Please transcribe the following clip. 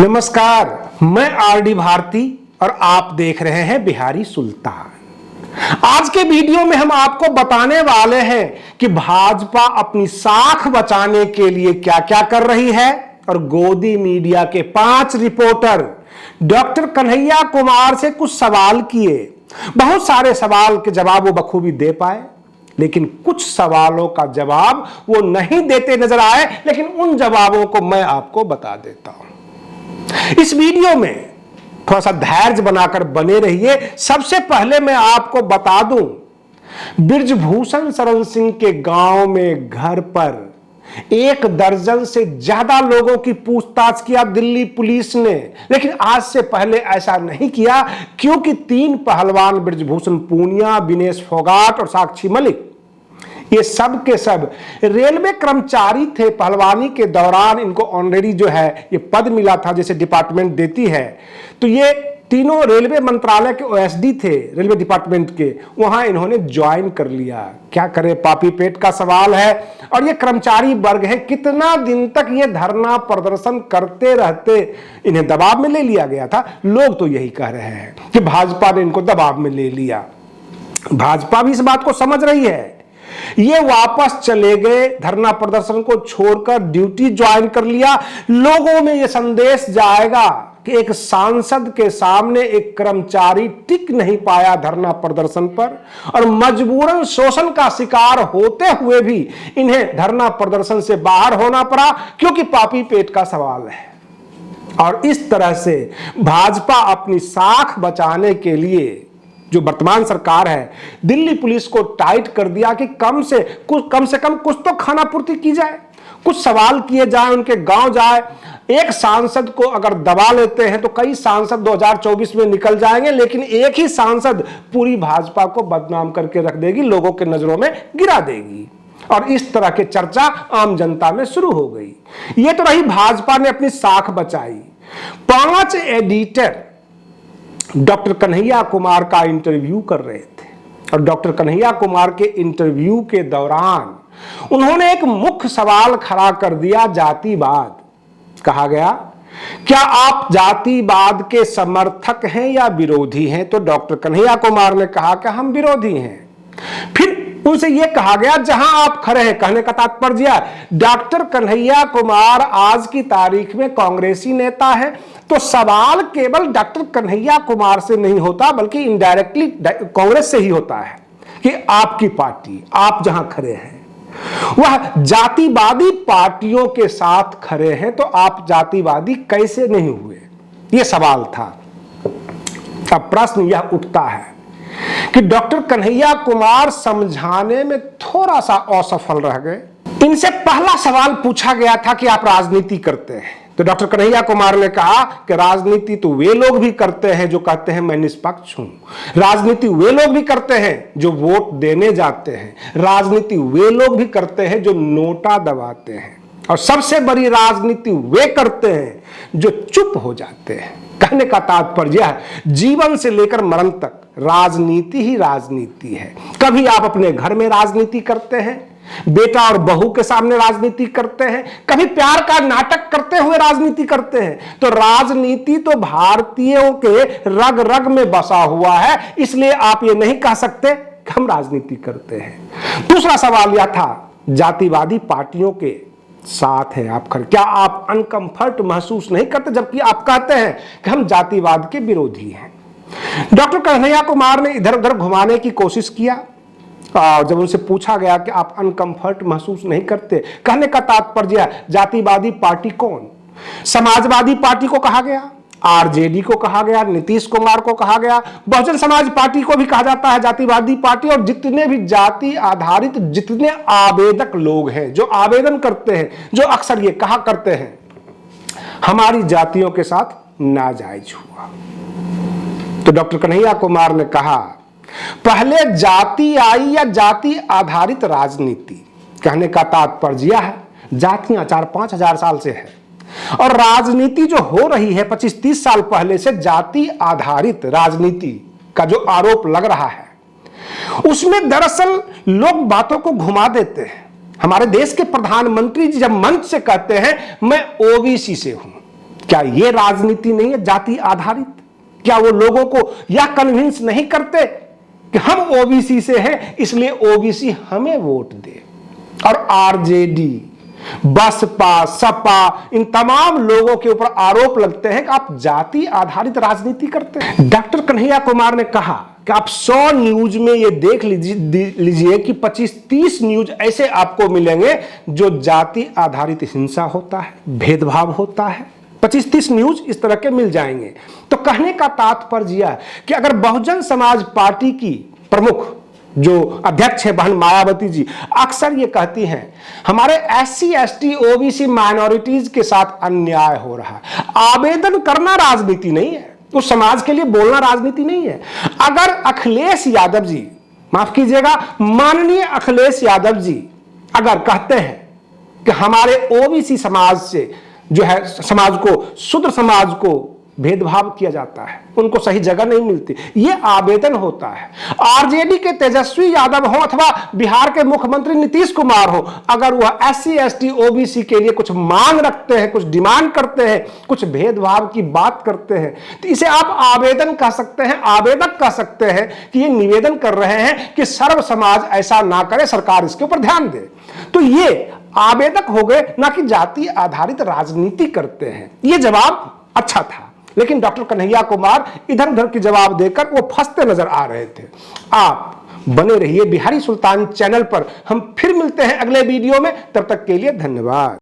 नमस्कार, मैं आरडी भारती और आप देख रहे हैं बिहारी सुल्तान। आज के वीडियो में हम आपको बताने वाले हैं कि भाजपा अपनी साख बचाने के लिए क्या क्या कर रही है और गोदी मीडिया के 5 रिपोर्टर डॉक्टर कन्हैया कुमार से कुछ सवाल किए। बहुत सारे सवाल के जवाब वो बखूबी दे पाए, लेकिन कुछ सवालों का जवाब वो नहीं देते नजर आए, लेकिन उन जवाबों को मैं आपको बता देता हूं। इस वीडियो में थोड़ा सा धैर्य बनाकर बने रहिए। सबसे पहले मैं आपको बता दूं, बृजभूषण शरण सिंह के गांव में घर पर 1 दर्जन से ज्यादा लोगों की पूछताछ किया दिल्ली पुलिस ने, लेकिन आज से पहले ऐसा नहीं किया क्योंकि 3 पहलवान बृजभूषण पूनिया, विनेश फोगाट और साक्षी मलिक, ये सब के सब रेलवे कर्मचारी थे। पहलवानी के दौरान इनको ऑनरेडी जो है ये पद मिला था, जैसे डिपार्टमेंट देती है। तो ये तीनों रेलवे मंत्रालय के ओएसडी थे, रेलवे डिपार्टमेंट के, वहां इन्होंने ज्वाइन कर लिया। क्या करें, पापी पेट का सवाल है। और ये कर्मचारी वर्ग है, कितना दिन तक ये धरना प्रदर्शन करते रहते, इन्हें दबाव में ले लिया गया था। लोग तो यही कह रहे हैं कि भाजपा ने इनको दबाव में ले लिया। भाजपा भी इस बात को समझ रही है। ये वापस चले गए, धरना प्रदर्शन को छोड़कर ड्यूटी ज्वाइन कर लिया। लोगों में यह संदेश जाएगा कि एक सांसद के सामने एक कर्मचारी टिक नहीं पाया धरना प्रदर्शन पर, और मजबूरन शोषण का शिकार होते हुए भी इन्हें धरना प्रदर्शन से बाहर होना पड़ा क्योंकि पापी पेट का सवाल है। और इस तरह से भाजपा अपनी साख बचाने के लिए, जो वर्तमान सरकार है, दिल्ली पुलिस को टाइट कर दिया कि कम से कम कुछ तो खाना पूर्ति की जाए, कुछ सवाल किए जाए, उनके गांव जाए। एक सांसद को अगर दबा लेते हैं तो कई सांसद 2024 में निकल जाएंगे, लेकिन एक ही सांसद पूरी भाजपा को बदनाम करके रख देगी, लोगों के नजरों में गिरा देगी। और इस तरह की चर्चा आम जनता में शुरू हो गई। यह तो रही भाजपा ने अपनी साख बचाई। 5 एडिटर डॉक्टर कन्हैया कुमार का इंटरव्यू कर रहे थे, और डॉक्टर कन्हैया कुमार के इंटरव्यू के दौरान उन्होंने एक मुख्य सवाल खड़ा कर दिया, जातिवाद। कहा गया, क्या आप जातिवाद के समर्थक हैं या विरोधी हैं? तो डॉक्टर कन्हैया कुमार ने कहा कि हम विरोधी हैं। फिर उनसे यह कहा गया, जहां आप खड़े हैं, कहने का तात्पर्य डॉक्टर कन्हैया कुमार आज की तारीख में कांग्रेसी नेता है, तो सवाल केवल डॉक्टर कन्हैया कुमार से नहीं होता, बल्कि इनडायरेक्टली कांग्रेस से ही होता है कि आपकी पार्टी, आप जहां खड़े हैं वह जातिवादी पार्टियों के साथ खड़े हैं, तो आप जातिवादी कैसे नहीं हुए? यह सवाल था। अब प्रश्न यह उठता है कि डॉक्टर कन्हैया कुमार समझाने में थोड़ा सा असफल रह गए। इनसे पहला सवाल पूछा गया था कि आप राजनीति करते हैं, तो डॉक्टर कन्हैया कुमार ने कहा कि राजनीति तो वे लोग भी करते हैं जो कहते हैं मैं निष्पक्ष हूं, राजनीति वे लोग भी करते हैं जो वोट देने जाते हैं, राजनीति वे लोग भी करते हैं जो नोटा दबाते हैं, और सबसे बड़ी राजनीति वे करते हैं जो चुप हो जाते हैं। कहने का तात्पर्य है, जीवन से लेकर मरण तक राजनीति ही राजनीति है। कभी आप अपने घर में राजनीति करते हैं, बेटा और बहू के सामने राजनीति करते हैं, कभी प्यार का नाटक करते हुए राजनीति करते हैं। तो राजनीति तो भारतीयों के रग रग में बसा हुआ है, इसलिए आप ये नहीं कह सकते कि हम राजनीति करते हैं। दूसरा सवाल यह था, जातिवादी पार्टियों के साथ हैं आप खड़े, क्या आप अनकंफर्ट महसूस नहीं करते जबकि आप कहते हैं कि हम जातिवाद के विरोधी हैं? डॉक्टर कन्हैया कुमार ने इधर उधर घुमाने की कोशिश किया, और जब उनसे पूछा गया कि आप अनकंफर्ट महसूस नहीं करते, कहने का तात्पर्य जातिवादी पार्टी कौन? समाजवादी पार्टी को कहा गया, आरजेडी को कहा गया, नीतीश कुमार को कहा गया, बहुजन समाज पार्टी को भी कहा जाता है जातिवादी पार्टी, और जितने भी जाति आधारित जितने आवेदक लोग हैं, जो आवेदन करते हैं, जो अक्सर ये कहा करते हैं हमारी जातियों के साथ नाजायज हुआ। तो डॉक्टर कन्हैया कुमार ने कहा, पहले जाति आई या जाति आधारित राजनीति? कहने का तात्पर्य है जातियां 4-5 हजार साल से है, और राजनीति जो हो रही है 25-30 साल पहले से जाति आधारित राजनीति का जो आरोप लग रहा है, उसमें दरअसल लोग बातों को घुमा देते हैं। हमारे देश के प्रधानमंत्री जी जब मंच से कहते हैं मैं ओबीसी से हूं, क्या ये राजनीति नहीं है जाति आधारित? क्या वो लोगों को यह कन्विंस नहीं करते कि हम ओबीसी से हैं इसलिए ओबीसी हमें वोट दे? और आरजेडी, बसपा, सपा, इन तमाम लोगों के ऊपर आरोप लगते हैं कि आप जाति आधारित राजनीति करते हैं। डॉक्टर कन्हैया कुमार ने कहा कि आप 100 न्यूज में ये देख लीजिए कि 25-30 न्यूज ऐसे आपको मिलेंगे जो जाति आधारित हिंसा होता है, भेदभाव होता है। 25-30 न्यूज इस तरह के मिल जाएंगे। तो कहने का तात्पर्य यह कि अगर बहुजन समाज पार्टी की प्रमुख जो अध्यक्ष है बहन मायावती जी अक्सर ये कहती हैं हमारे SC ST OBC माइनॉरिटीज के साथ अन्याय हो रहा है, आवेदन करना राजनीति नहीं है, उस समाज के लिए बोलना राजनीति नहीं है। अगर अखिलेश यादव जी, माफ कीजिएगा माननीय अखिलेश यादव जी अगर कहते हैं कि हमारे ओबीसी समाज से जो है समाज को, शूद्र समाज को भेदभाव किया जाता है, उनको सही जगह नहीं मिलती, ये आवेदन होता है। आरजेडी के तेजस्वी यादव हो अथवा बिहार के मुख्यमंत्री नीतीश कुमार हो, अगर वह SC ST OBC के लिए कुछ मांग रखते हैं, कुछ डिमांड करते हैं, कुछ भेदभाव की बात करते हैं, तो इसे आप आवेदन कह सकते हैं, आवेदक कह सकते हैं कि ये निवेदन कर रहे हैं कि सर्व समाज ऐसा ना करे, सरकार इसके ऊपर ध्यान दे। तो ये आवेदक हो गए, ना कि जाति आधारित राजनीति करते हैं। ये जवाब अच्छा था, लेकिन डॉक्टर कन्हैया कुमार इधर उधर की जवाब देकर वो फंसते नजर आ रहे थे। आप बने रहिए बिहारी सुल्तान चैनल पर, हम फिर मिलते हैं अगले वीडियो में, तब तक के लिए धन्यवाद।